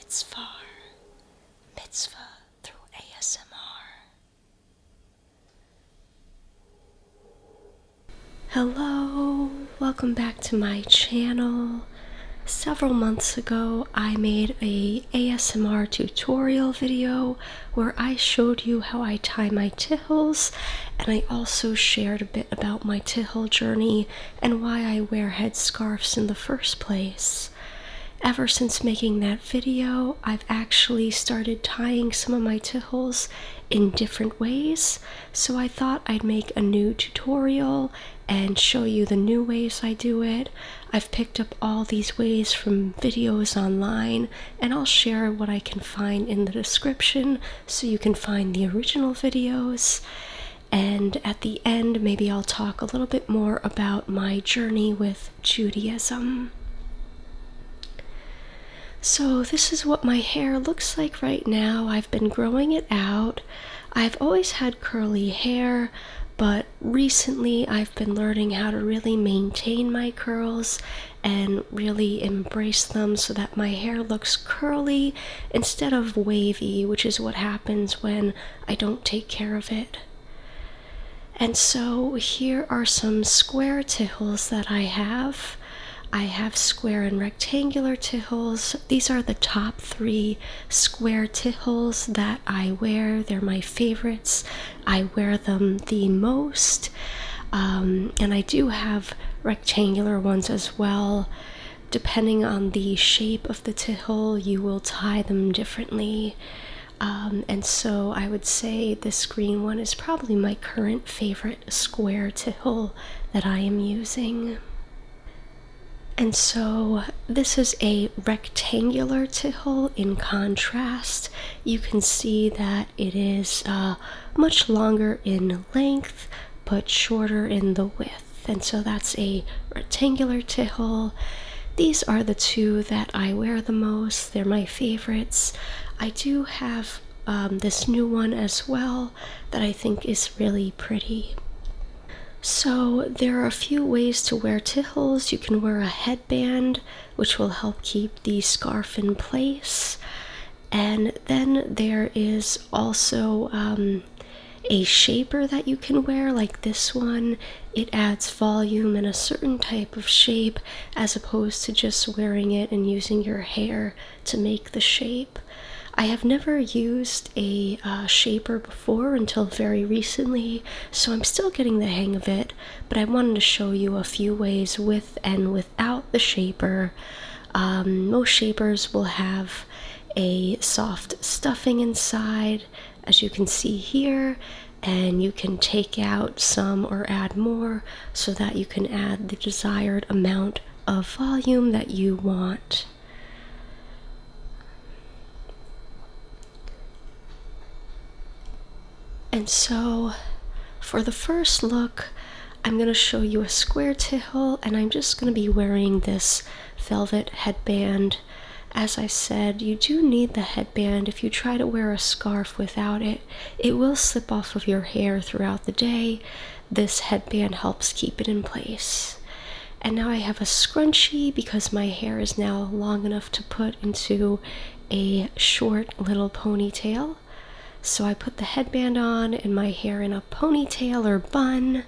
mitzvah through ASMR. Hello, welcome back to my channel. Several months ago, I made a ASMR tutorial video where I showed you how I tie my Tichels, and I also shared a bit about my Tichel journey and why I wear headscarves in the first place. Ever since making that video, I've actually started tying some of my Tichels in different ways, so I thought I'd make a new tutorial and show you the new ways I do it. I've picked up all these ways from videos online, and I'll share what I can find in the description so you can find the original videos. And at the end, maybe I'll talk a little bit more about my journey with Judaism. So this is what my hair looks like right now. I've been growing it out. I've always had curly hair, but recently I've been learning how to really maintain my curls and really embrace them so that my hair looks curly instead of wavy, which is what happens when I don't take care of it. And so here are some square Tichels that I have. I have square and rectangular Tichels. These are the top 3 square Tichels that I wear. They're my favorites. I wear them the most. And I do have rectangular ones as well. Depending on the shape of the Tichel, you will tie them differently. And so I would say this green one is probably my current favorite square Tichel that I am using. And so this is a rectangular Tichel. In contrast, you can see that it is much longer in length, but shorter in the width. And so that's a rectangular Tichel. These are the 2 that I wear the most. They're my favorites. I do have this new one as well that I think is really pretty. So there are a few ways to wear Tichels. You can wear a headband, which will help keep the scarf in place. And then there is also a shaper that you can wear, like this one. It adds volume in a certain type of shape as opposed to just wearing it and using your hair to make the shape. I have never used a shaper before until very recently, so I'm still getting the hang of it, but I wanted to show you a few ways with and without the shaper. Most shapers will have a soft stuffing inside, as you can see here, and you can take out some or add more so that you can add the desired amount of volume that you want. And so for the first look, I'm going to show you a square Tichel, and I'm just going to be wearing this velvet headband. As I said, you do need the headband. If you try to wear a scarf without it, it will slip off of your hair throughout the day. This headband helps keep it in place. And now I have a scrunchie because my hair is now long enough to put into a short little ponytail. So I put the headband on and my hair in a ponytail or bun.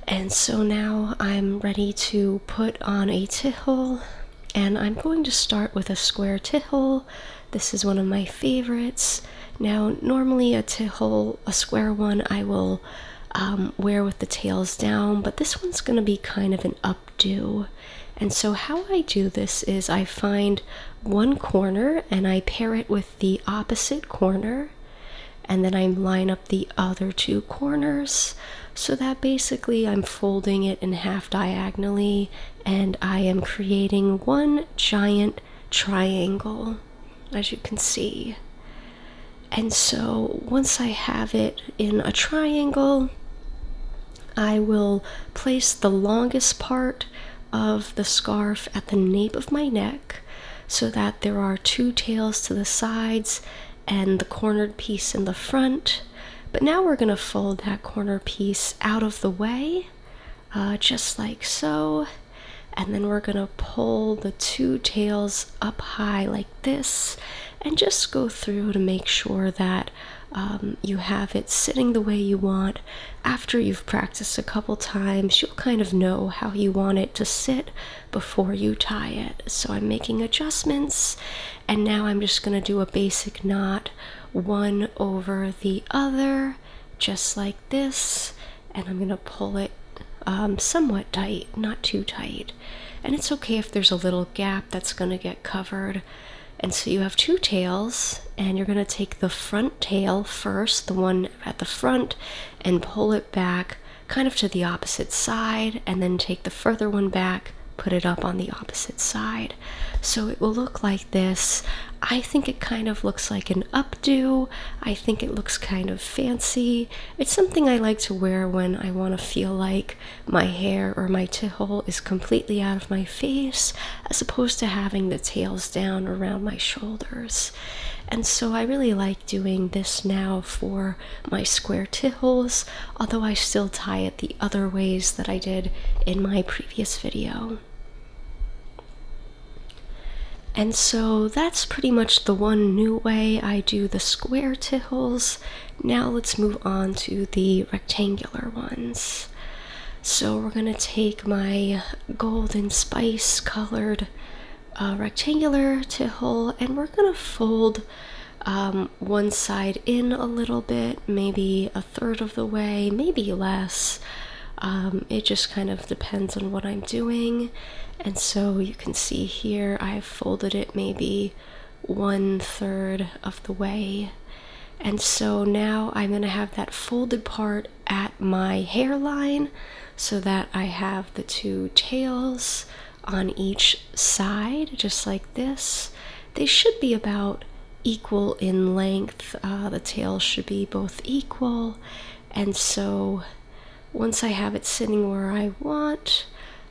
And so now I'm ready to put on a Tichel. And I'm going to start with a square Tichel. This is one of my favorites. Now, normally a Tichel, a square one, I will wear with the tails down, but this one's going to be kind of an updo. And so how I do this is I find one corner and I pair it with the opposite corner, and then I line up the other 2 corners so that basically I'm folding it in half diagonally and I am creating one giant triangle, as you can see. And so once I have it in a triangle, I will place the longest part of the scarf at the nape of my neck so that there are 2 tails to the sides and the cornered piece in the front. But now we're going to fold that corner piece out of the way, just like so. and then we're gonna pull the two tails up high like this, and just go through to make sure that you have it sitting the way you want. After you've practiced a couple times, you'll kind of know how you want it to sit before you tie it. So I'm making adjustments, and now I'm just going to do a basic knot, one over the other, just like this, and I'm going to pull it somewhat tight, not too tight. And it's okay if there's a little gap that's going to get covered. And so you have two tails, and you're going to take the front tail first, the one at the front, and pull it back kind of to the opposite side, and then take the further one back, put it up on the opposite side. So it will look like this. I think it kind of looks like an updo. I think it looks kind of fancy. It's something I like to wear when I want to feel like my hair or my tichel is completely out of my face, as opposed to having the tails down around my shoulders. And so I really like doing this now for my square tichels, although I still tie it the other ways that I did in my previous video. And so that's pretty much the one new way I do the square tichels. Now let's move on to the rectangular ones. So we're going to take my golden spice colored rectangular tichel, and we're going to fold one side in a little bit, maybe a third of the way, maybe less. It just kind of depends on what I'm doing. And so you can see here I've folded it maybe 1/3 of the way. And so now I'm going to have that folded part at my hairline so that I have the two tails on each side, just like this. They should be about equal in length. The tails should be both equal. And so once I have it sitting where I want,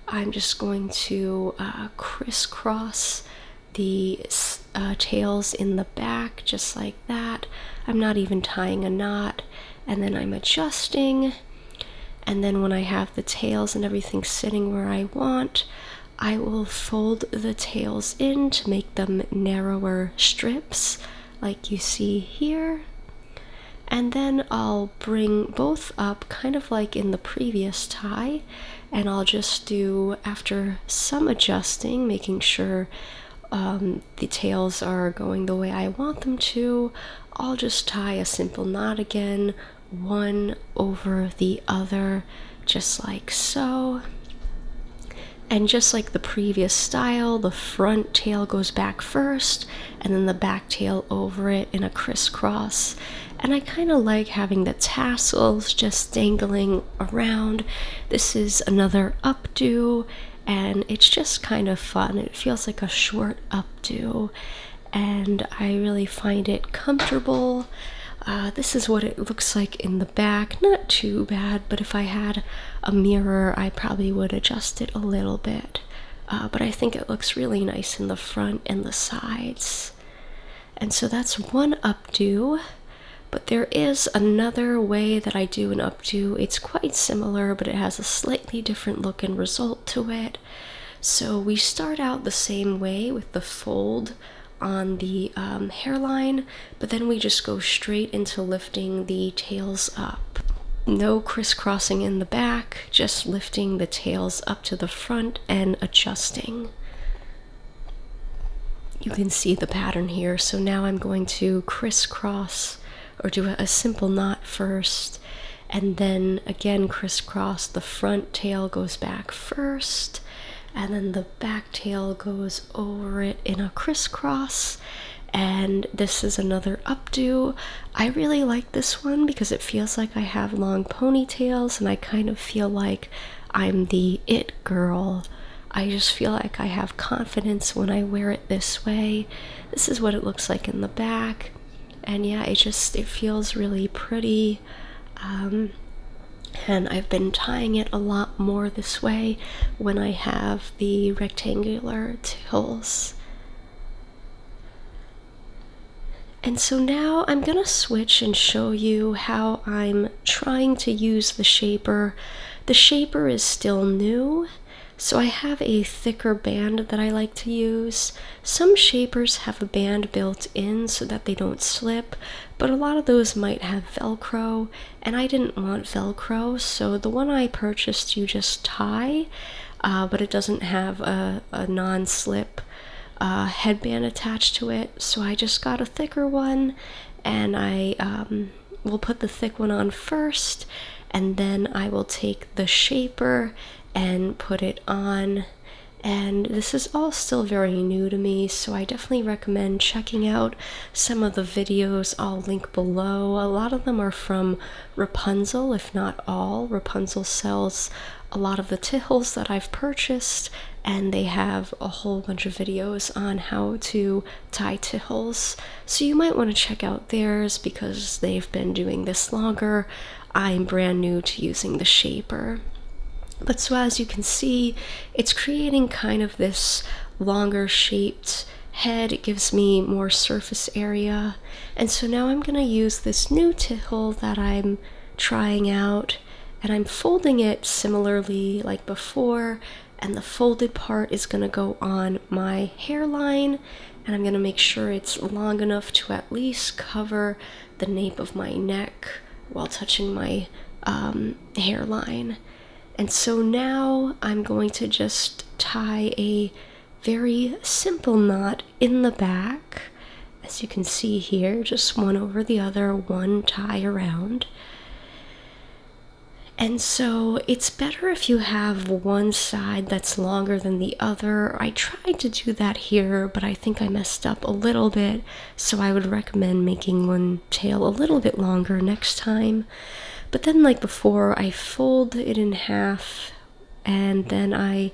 I'm just going to crisscross the tails in the back, just like that. I'm not even tying a knot, and then I'm adjusting. And then when I have the tails and everything sitting where I want, I will fold the tails in to make them narrower strips, like you see here. And then I'll bring both up kind of like in the previous tie, and I'll just do, after some adjusting, making sure the tails are going the way I want them to, I'll just tie a simple knot again, one over the other, just like so. And just like the previous style, the front tail goes back first, and then the back tail over it in a crisscross. And I kind of like having the tassels just dangling around. This is another updo, and it's just kind of fun. It feels like a short updo, and I really find it comfortable. This is what it looks like in the back. Not too bad, but if I had a mirror, I probably would adjust it a little bit. But I think it looks really nice in the front and the sides. And so that's one updo. But there is another way that I do an updo. It's quite similar, but it has a slightly different look and result to it. So we start out the same way with the fold on the hairline, but then we just go straight into lifting the tails up. No crisscrossing in the back, just lifting the tails up to the front and adjusting. You can see the pattern here. So now I'm going to crisscross, or do a simple knot first, and then again crisscross. The front tail goes back first, and then the back tail goes over it in a crisscross. And this is another updo. I really like this one because it feels like I have long ponytails, and I kind of feel like I'm the it girl. I just feel like I have confidence when I wear it this way. This is what it looks like in the back. And yeah, it feels really pretty. And I've been tying it a lot more this way when I have the rectangular tichels. And so now I'm gonna switch and show you how I'm trying to use the shaper. The shaper is still new, So I have a thicker band that I like to use. Some shapers have a band built in so that they don't slip, but a lot of those might have Velcro, and I didn't want Velcro, so the one I purchased you just tie, but it doesn't have a non-slip headband attached to it, so I just got a thicker one, and I will put the thick one on first, and then I will take the shaper and put it on. And this is all still very new to me, so I definitely recommend checking out some of the videos I'll link below. A lot of them are from Rapunzel, if not all. Rapunzel sells a lot of the Tichels that I've purchased, and they have a whole bunch of videos on how to tie Tichels. So you might want to check out theirs because they've been doing this longer. I'm brand new to using the shaper. But so as you can see, it's creating kind of this longer shaped head. It gives me more surface area. And so now I'm going to use this new Tichel that I'm trying out, and I'm folding it similarly like before, and the folded part is going to go on my hairline, and I'm going to make sure it's long enough to at least cover the nape of my neck while touching my hairline. And so now I'm going to just tie a very simple knot in the back. As you can see here, just one over the other, one tie around. And so it's better if you have one side that's longer than the other. I tried to do that here, but I think I messed up a little bit, so I would recommend making one tail a little bit longer next time. But then, like before, I fold it in half, and then I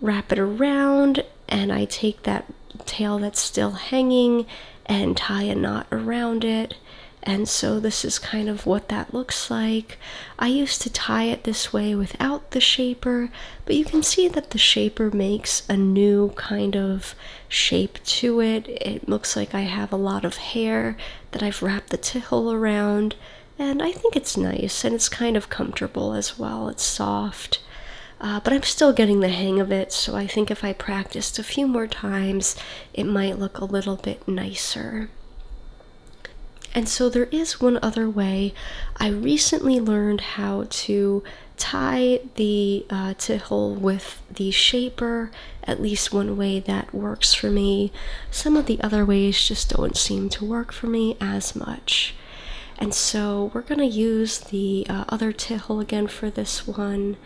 wrap it around, and I take that tail that's still hanging and tie a knot around it. And so this is kind of what that looks like. I used to tie it this way without the shaper, but you can see that the shaper makes a new kind of shape to it. It looks like I have a lot of hair that I've wrapped the Tichel around, and I think it's nice, and it's kind of comfortable as well. It's soft, but I'm still getting the hang of it, so I think if I practiced a few more times, it might look a little bit nicer. And so there is one other way. I recently learned how to tie the Tichel with the shaper, at least one way that works for me. Some of the other ways just don't seem to work for me as much. And so we're going to use the other Tichel again for this one.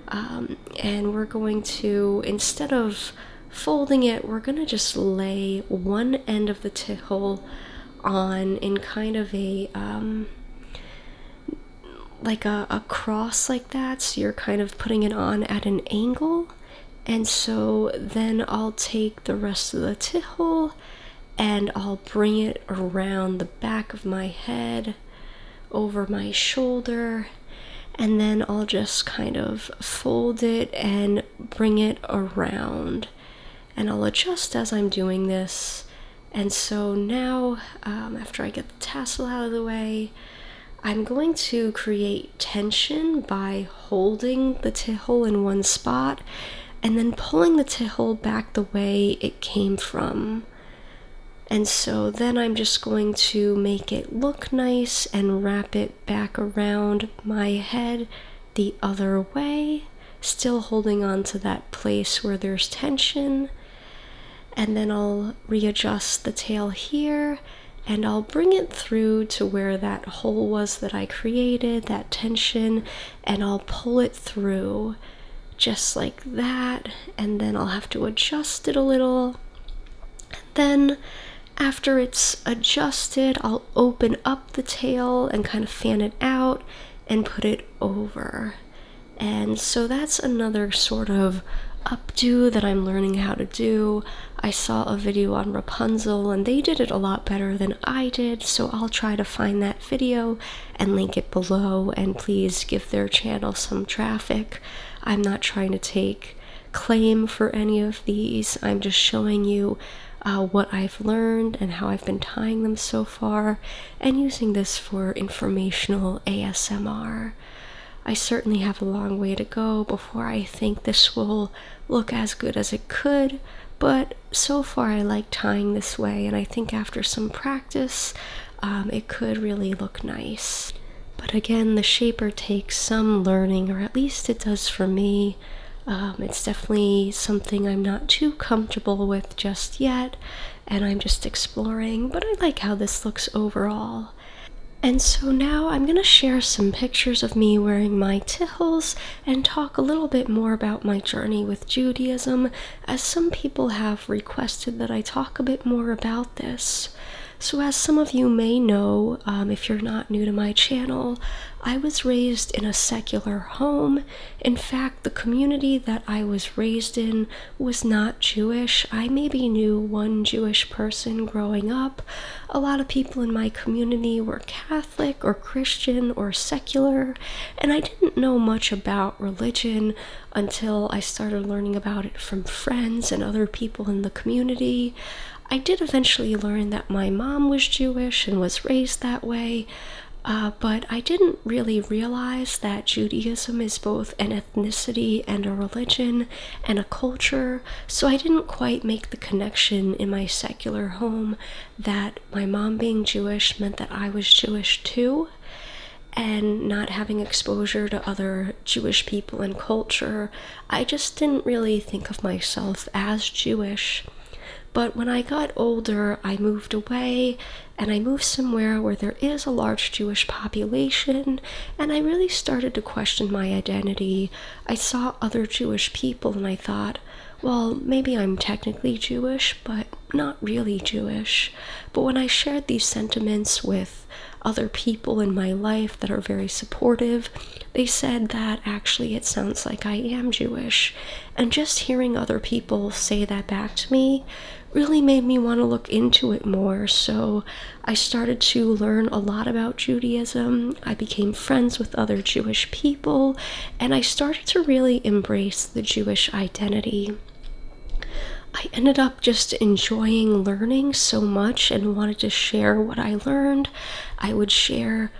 And we're going to, instead of folding it, we're going to just lay one end of the Tichel on in kind of a like a cross like that, so you're kind of putting it on at an angle. And so then I'll take the rest of the Tichel and I'll bring it around the back of my head, over my shoulder, and then I'll just kind of fold it and bring it around, and I'll adjust as I'm doing this. And so now, after I get the tassel out of the way, I'm going to create tension by holding the Tichel in one spot and then pulling the Tichel back the way it came from. And so then I'm just going to make it look nice and wrap it back around my head the other way, still holding on to that place where there's tension. And then I'll readjust the tail here, and I'll bring it through to where that hole was that I created, that tension, and I'll pull it through just like that. And then I'll have to adjust it a little. Then after it's adjusted, I'll open up the tail and kind of fan it out and put it over. And so that's another sort of updo that I'm learning how to do. I saw a video on Rapunzel and they did it a lot better than I did, so I'll try to find that video and link it below, and please give their channel some traffic. I'm not trying to take claim for any of these. I'm just showing you what I've learned and how I've been tying them so far, and using this for informational ASMR. I certainly have a long way to go before I think this will look as good as it could, but so far I like tying this way, and I think after some practice, it could really look nice. But again, the shaper takes some learning, or at least it does for me. It's definitely something I'm not too comfortable with just yet, and I'm just exploring, but I like how this looks overall. And so now I'm going to share some pictures of me wearing my Tichels and talk a little bit more about my journey with Judaism, as some people have requested that I talk a bit more about this. So as some of you may know, if you're not new to my channel, I was raised in a secular home. In fact, the community that I was raised in was not Jewish. I maybe knew one Jewish person growing up. A lot of people in my community were Catholic or Christian or secular, and I didn't know much about religion until I started learning about it from friends and other people in the community. I did eventually learn that my mom was Jewish and was raised that way, but I didn't really realize that Judaism is both an ethnicity and a religion and a culture, so I didn't quite make the connection in my secular home that my mom being Jewish meant that I was Jewish too. And not having exposure to other Jewish people and culture, I just didn't really think of myself as Jewish. But when I got older, I moved away, and I moved somewhere where there is a large Jewish population, and I really started to question my identity. I saw other Jewish people, and I thought, well, maybe I'm technically Jewish, but not really Jewish. But when I shared these sentiments with other people in my life that are very supportive, they said that actually it sounds like I am Jewish. And just hearing other people say that back to me really made me want to look into it more. So I started to learn a lot about Judaism. I became friends with other Jewish people, and I started to really embrace the Jewish identity. I ended up just enjoying learning so much and wanted to share what I learned. I would share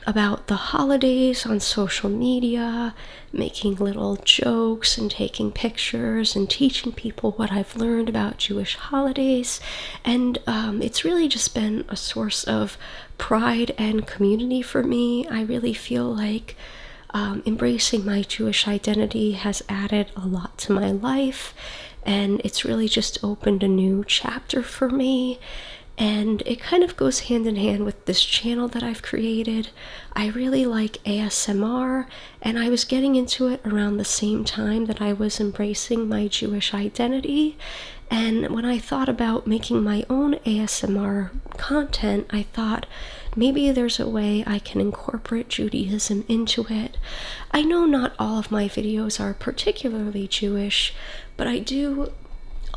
about the holidays on social media, making little jokes and taking pictures and teaching people what I've learned about Jewish holidays. And it's really just been a source of pride and community for me. I really feel like embracing my Jewish identity has added a lot to my life, and it's really just opened a new chapter for me. And it kind of goes hand in hand with this channel that I've created. I really like ASMR, and I was getting into it around the same time that I was embracing my Jewish identity. And when I thought about making my own ASMR content, I thought maybe there's a way I can incorporate Judaism into it. I know not all of my videos are particularly Jewish, but I do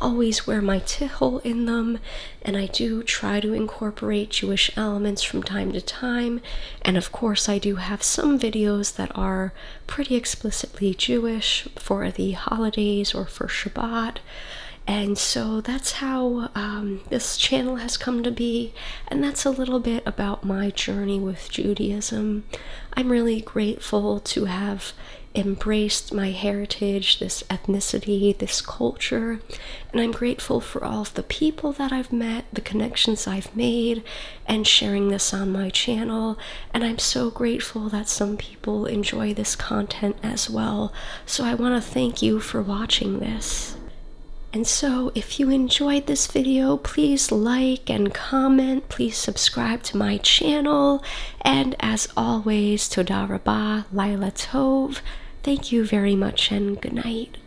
always wear my Tichel in them, and I do try to incorporate Jewish elements from time to time. And of course I do have some videos that are pretty explicitly Jewish for the holidays or for Shabbat. And so that's how this channel has come to be, and that's a little bit about my journey with Judaism. I'm really grateful to have embraced my heritage, this ethnicity, this culture, and I'm grateful for all of the people that I've met, the connections I've made, and sharing this on my channel. And I'm so grateful that some people enjoy this content as well, so I want to thank you for watching this. And so if you enjoyed this video, please like and comment, please subscribe to my channel, and as always, Toda Rabah, Laila Tov. Thank you very much and good night.